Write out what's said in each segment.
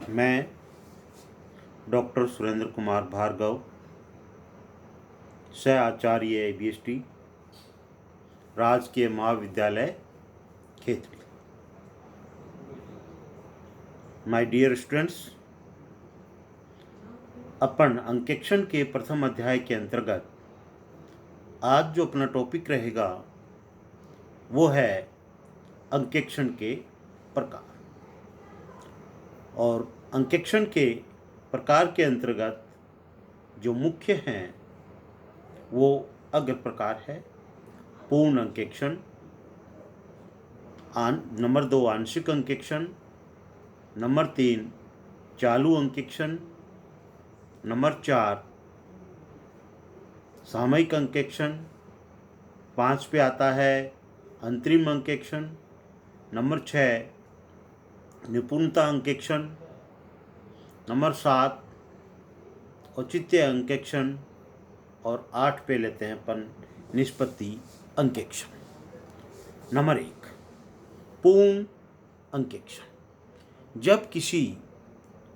मैं डॉक्टर सुरेंद्र कुमार भार्गव, सह आचार्य ABST, राजकीय महाविद्यालय खेतड़ी। माय डियर स्टूडेंट्स, अपन अंकेक्षण के प्रथम अध्याय के अंतर्गत आज जो अपना टॉपिक रहेगा वो है अंकेक्षण के प्रकार। और अंकेक्षण के प्रकार के अंतर्गत जो मुख्य हैं वो अग्र प्रकार है: पूर्ण अंकेक्षण, नंबर 2 आंशिक अंकेक्षण, नंबर 3 चालू अंकेक्षण, नंबर 4 सामयिक अंकेक्षण, 5 पे आता है अंतरिम अंकेक्षण, नंबर 6 निपुणता अंकेक्षण, नंबर 7 औचित्य अंकेक्षण और 8 पे लेते हैं अपन निष्पत्ति अंकेक्षण। नंबर 1 पूर्ण अंकेक्षण। जब किसी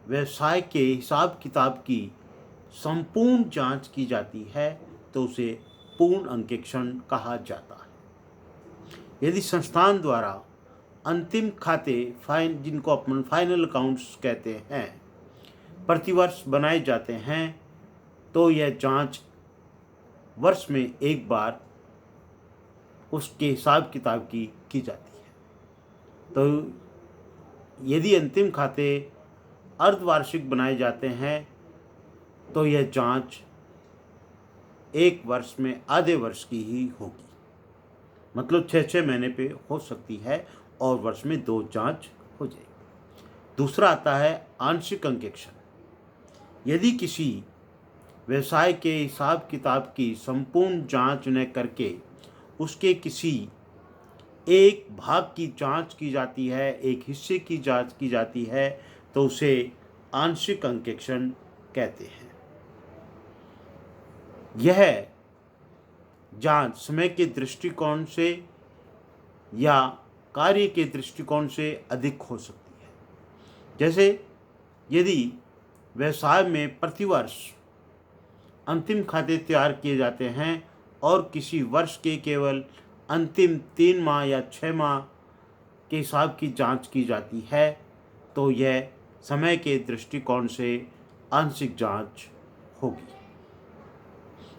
व्यवसाय के हिसाब किताब की संपूर्ण जांच की जाती है तो उसे पूर्ण अंकेक्षण कहा जाता है। यदि संस्थान द्वारा अंतिम खाते जिनको अपन फाइनल अकाउंट्स कहते हैं प्रतिवर्ष बनाए जाते हैं तो यह जांच वर्ष में एक बार उसके हिसाब किताब की जाती है। तो यदि अंतिम खाते अर्धवार्षिक बनाए जाते हैं तो यह जांच एक वर्ष में आधे वर्ष की ही होगी, मतलब 6-6 महीने पे हो सकती है और वर्ष में 2 जांच हो जाएगी। दूसरा आता है आंशिक अंकेक्षण। यदि किसी व्यवसाय के हिसाब किताब की संपूर्ण जांच न करके उसके किसी एक भाग की जांच की जाती है, एक हिस्से की जांच की जाती है तो उसे आंशिक अंकेक्षण कहते हैं। यह जांच समय के दृष्टिकोण से या कार्य के दृष्टिकोण से अधिक हो सकती है। जैसे यदि व्यवसाय में प्रतिवर्ष अंतिम खाते तैयार किए जाते हैं और किसी वर्ष के केवल अंतिम 3 माह या 6 माह के हिसाब की जांच की जाती है तो यह समय के दृष्टिकोण से आंशिक जांच होगी।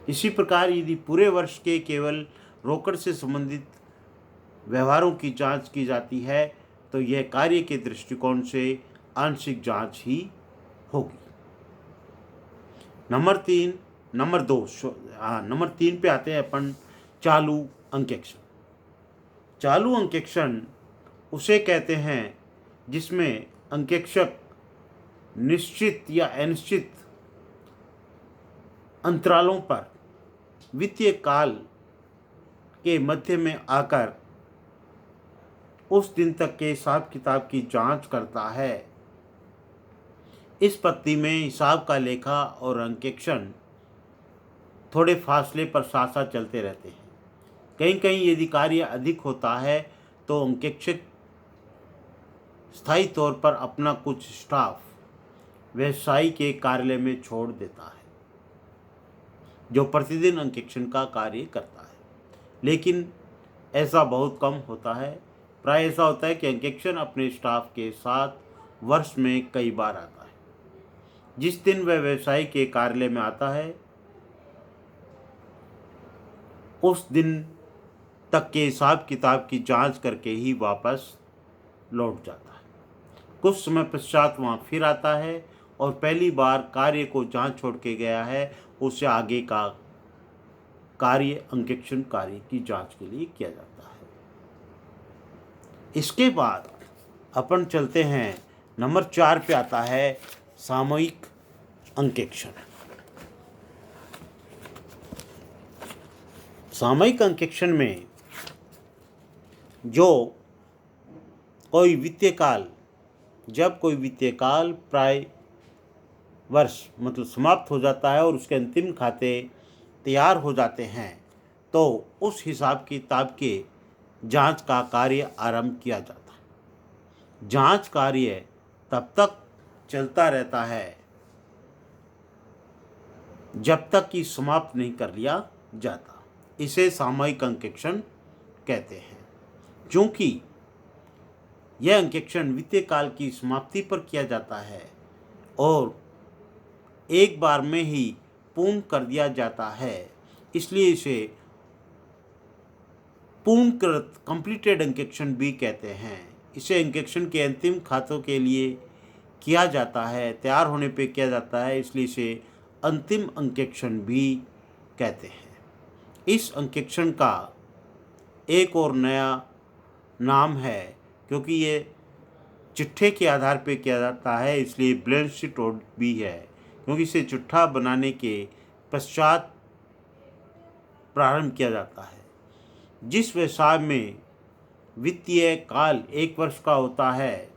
इसी प्रकार यदि पूरे वर्ष के केवल रोकड़ से संबंधित व्यवहारों की जांच की जाती है तो यह कार्य के दृष्टिकोण से आंशिक जांच ही होगी। नंबर 3 पे आते हैं अपन चालू अंकेक्षण। चालू अंकेक्षण उसे कहते हैं जिसमें अंकेक्षक निश्चित या अनिश्चित अंतरालों पर वित्तीय काल के मध्य में आकर उस दिन तक के हिसाब किताब की जांच करता है। इस पद्धति में हिसाब का लेखा और अंकेक्षण थोड़े फासले पर साथ साथ चलते रहते हैं। कहीं कहीं यदि कार्य अधिक होता है तो अंकेक्षक स्थायी तौर पर अपना कुछ स्टाफ व्यवसायी के कार्यालय में छोड़ देता है जो प्रतिदिन अंकेक्षण का कार्य करता है, लेकिन ऐसा बहुत कम होता है। प्राय ऐसा होता है कि अंकेक्षण अपने स्टाफ के साथ वर्ष में कई बार आता है। जिस दिन वह व्यवसायी के कार्यालय में आता है उस दिन तक के हिसाब किताब की जांच करके ही वापस लौट जाता है। कुछ समय पश्चात वहाँ फिर आता है और पहली बार कार्य को जहाँ छोड़ के गया है उससे आगे का कार्य अंकेक्षण कार्य की जांच के लिए किया जाता है। इसके बाद अपन चलते हैं नंबर 4 पे आता है सामयिक अंकेक्षण। सामयिक अंकेक्षण में जब कोई वित्तीय काल प्राय वर्ष मतलब समाप्त हो जाता है और उसके अंतिम खाते तैयार हो जाते हैं तो उस हिसाब किताब के जांच का कार्य आरंभ किया जाता है। जांच कार्य तब तक चलता रहता है जब तक कि समाप्त नहीं कर लिया जाता। इसे सामयिक अंकेक्षण कहते हैं। क्योंकि यह अंकेक्षण वित्तीय काल की समाप्ति पर किया जाता है और एक बार में ही पूर्ण कर दिया जाता है, इसलिए इसे पूर्णकृत कंप्लीटेड अंकेक्षण भी कहते हैं। इसे अंकेक्षण के अंतिम खातों के लिए किया जाता है, तैयार होने पे किया जाता है, इसलिए इसे अंतिम अंकेक्षण भी कहते हैं। इस अंकेक्षण का एक और नया नाम है, क्योंकि ये चिट्ठे के आधार पे किया जाता है, इसलिए बैलेंस शीट भी है, क्योंकि इसे चिट्ठा बनाने के पश्चात प्रारंभ किया जाता है। जिस व्यवसाय में वित्तीय काल 1 वर्ष का होता है,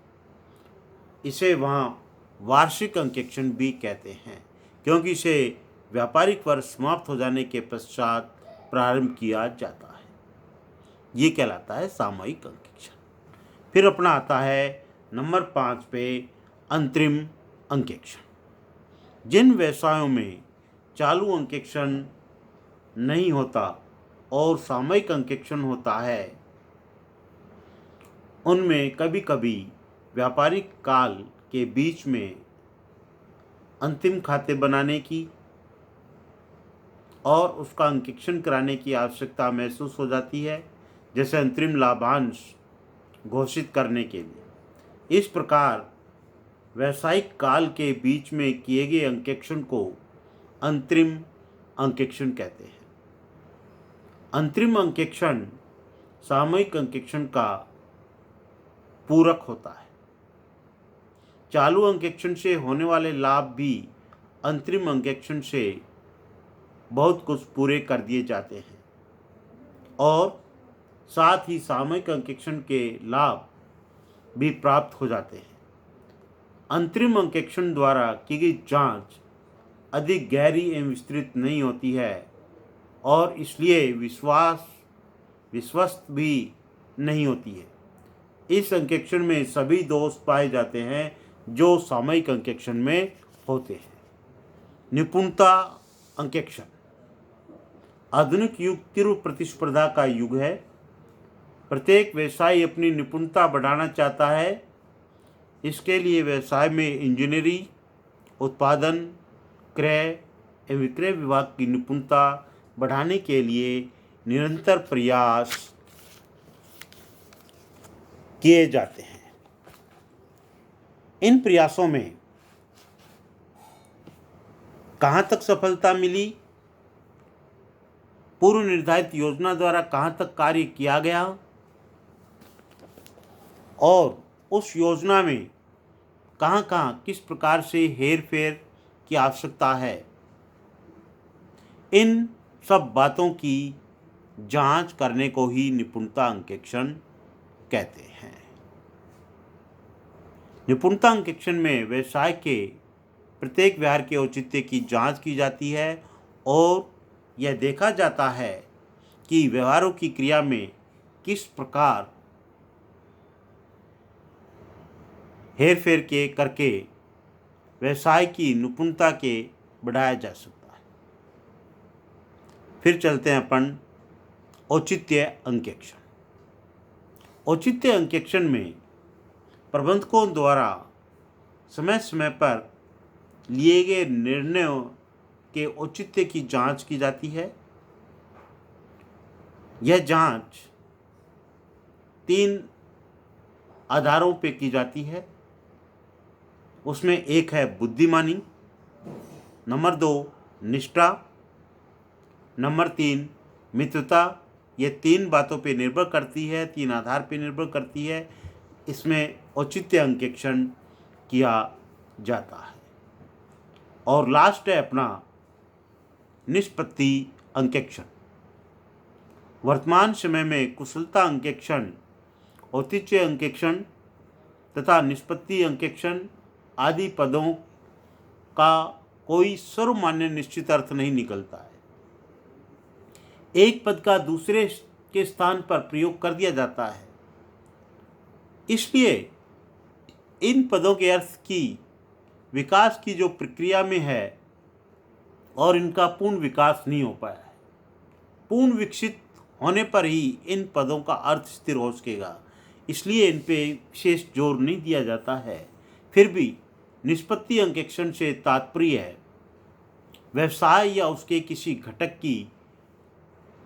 इसे वहाँ वार्षिक अंकेक्षण भी कहते हैं, क्योंकि इसे व्यापारिक वर्ष समाप्त हो जाने के पश्चात प्रारंभ किया जाता है। ये कहलाता है सामयिक अंकेक्षण। फिर अपना आता है नंबर 5 पे अंतरिम अंकेक्षण। जिन व्यवसायों में चालू अंकेक्षण नहीं होता और सामयिक अंकेक्षण होता है, उनमें कभी कभी व्यापारिक काल के बीच में अंतिम खाते बनाने की और उसका अंकेक्षण कराने की आवश्यकता महसूस हो जाती है, जैसे अंतरिम लाभांश घोषित करने के लिए। इस प्रकार व्यावसायिक काल के बीच में किए गए अंकेक्षण को अंतरिम अंकेक्षण कहते हैं। अंतरिम अंकेक्षण सामयिक अंकेक्षण का पूरक होता है। चालू अंकेक्षण से होने वाले लाभ भी अंतरिम अंकेक्षण से बहुत कुछ पूरे कर दिए जाते हैं और साथ ही सामयिक अंकेक्षण के लाभ भी प्राप्त हो जाते हैं। अंतरिम अंकेक्षण द्वारा की गई जांच अधिक गहरी एवं विस्तृत नहीं होती है और इसलिए विश्वस्त भी नहीं होती है। इस अंकेक्षण में सभी दोष पाए जाते हैं जो सामयिक अंकेक्षण में होते हैं। निपुणता अंकेक्षण। आधुनिक युग तीव्र प्रतिस्पर्धा का युग है। प्रत्येक व्यवसाय अपनी निपुणता बढ़ाना चाहता है। इसके लिए व्यवसाय में इंजीनियरिंग, उत्पादन, क्रय एवं विक्रय विभाग की निपुणता बढ़ाने के लिए निरंतर प्रयास किए जाते हैं। इन प्रयासों में कहाँ तक सफलता मिली, पूर्व निर्धारित योजना द्वारा कहाँ तक कार्य किया गया और उस योजना में कहाँ कहाँ किस प्रकार से हेर फेर की आवश्यकता है, इन सब बातों की जांच करने को ही निपुणता अंकेक्षण कहते हैं। निपुणता अंकेक्षण में व्यवसाय के प्रत्येक व्यवहार के औचित्य की जांच की जाती है और यह देखा जाता है कि व्यवहारों की क्रिया में किस प्रकार हेर फेर के करके व्यवसाय की निपुणता के बढ़ाया जा सकता है। फिर चलते हैं अपन औचित्य अंकेक्षण। औचित्य अंकेक्षण में प्रबंधकों द्वारा समय समय पर लिए गए निर्णयों के औचित्य की जांच की जाती है। यह जांच 3 आधारों पे की जाती है। उसमें एक है बुद्धिमानी, नंबर 2 निष्ठा, नंबर 3 मित्रता। ये 3 बातों पे निर्भर करती है, 3 आधार पे निर्भर करती है। इसमें औचित्य अंकेक्षण किया जाता है। और लास्ट है अपना निष्पत्ति अंकेक्षण। वर्तमान समय में कुशलता अंकेक्षण, औचित्य अंकेक्षण तथा निष्पत्ति अंकेक्षण आदि पदों का कोई सर्वमान्य निश्चित अर्थ नहीं निकलता है। एक पद का दूसरे के स्थान पर प्रयोग कर दिया जाता है, इसलिए इन पदों के अर्थ की विकास की जो प्रक्रिया में है और इनका पूर्ण विकास नहीं हो पाया है। पूर्ण विकसित होने पर ही इन पदों का अर्थ स्थिर हो सकेगा, इसलिए इन पे विशेष जोर नहीं दिया जाता है। फिर भी निष्पत्ति अंकेक्षण से तात्पर्य है व्यवसाय या उसके किसी घटक की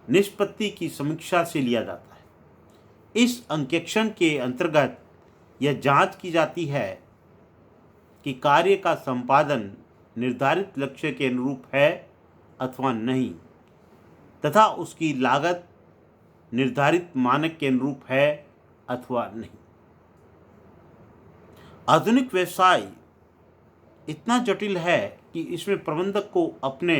निष्पत्ति की समीक्षा से लिया जाता है। इस अंकेक्षण के अंतर्गत यह जांच की जाती है कि कार्य का संपादन निर्धारित लक्ष्य के अनुरूप है अथवा नहीं, तथा उसकी लागत निर्धारित मानक के अनुरूप है अथवा नहीं। आधुनिक व्यवसाय इतना जटिल है कि इसमें प्रबंधक को अपने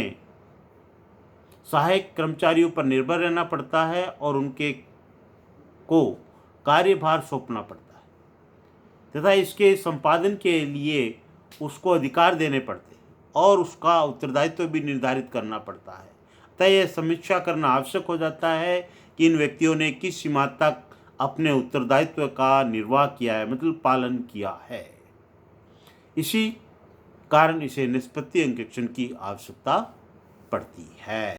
सहायक कर्मचारियों पर निर्भर रहना पड़ता है और उनके को कार्यभार सौंपना पड़ता है तथा इसके संपादन के लिए उसको अधिकार देने पड़ते हैं और उसका उत्तरदायित्व भी निर्धारित करना पड़ता है। अतः यह समीक्षा करना आवश्यक हो जाता है कि इन व्यक्तियों ने किस सीमा तक अपने उत्तरदायित्व का निर्वाह किया है, मतलब पालन किया है। इसी कारण इसे निष्पत्ति अंकेक्षण की आवश्यकता पड़ती है।